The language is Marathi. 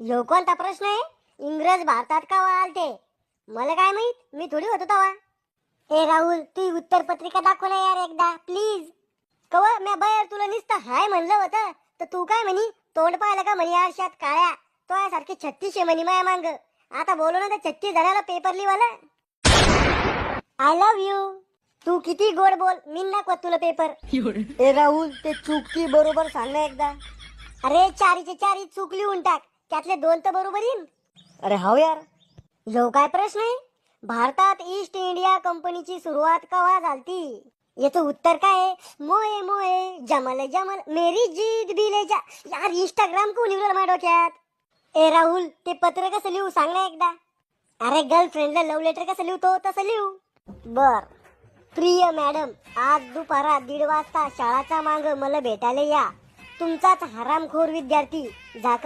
ह्यो कोणता प्रश्न आहे? इंग्रज भारतात का आलते? मला काय माहित, मी थोडी होतो तवा. ए राहुल, तू उत्तर पत्रिका दाखव ना यार एकदा प्लीज. कवा म्या बाहेर तुला नुसतं हाय म्हणलं होतं तर तू काय म्हणी? तोंड पाहिलं का म्हणी आरशात काळ्या? तो यासारखी 36 आहे म्हणी माया मांग. आता बोलू ना तर 36 झाल्याला पेपर लिवाला. I love you. तू किती गोड बोल, मी दाखवत तुला पेपर. ए राहुल, ते चुकी बरोबर सांग ना एकदा. अरे चारीचे चारी चूक लिहून टाक, त्यातले 2 तर बरोबर येईन. अरे हाव यार. ह्यो काय प्रश्न आहे? भारतात ईस्ट इंडिया कंपनीची सुरुवात केव्हा झालती? याचं उत्तर काय आहे? मोये मोये जमल जमल मेरी जीत भी ले जा. यार इंस्टाग्राम को निवडलं माझ्या डोक्यात. ए राहुल, ते पत्र कसं लिहू सांग ना एकदा. अरे गर्लफ्रेंडला लव्ह लेटर कसं लिहतो तसं लिहू. बर. प्रिय मॅडम, आज दुपारा 1:30 वाजता शाळाचा मांग मला भेटायला या. तुमचाच हरामखोर विद्यार्थी झाकण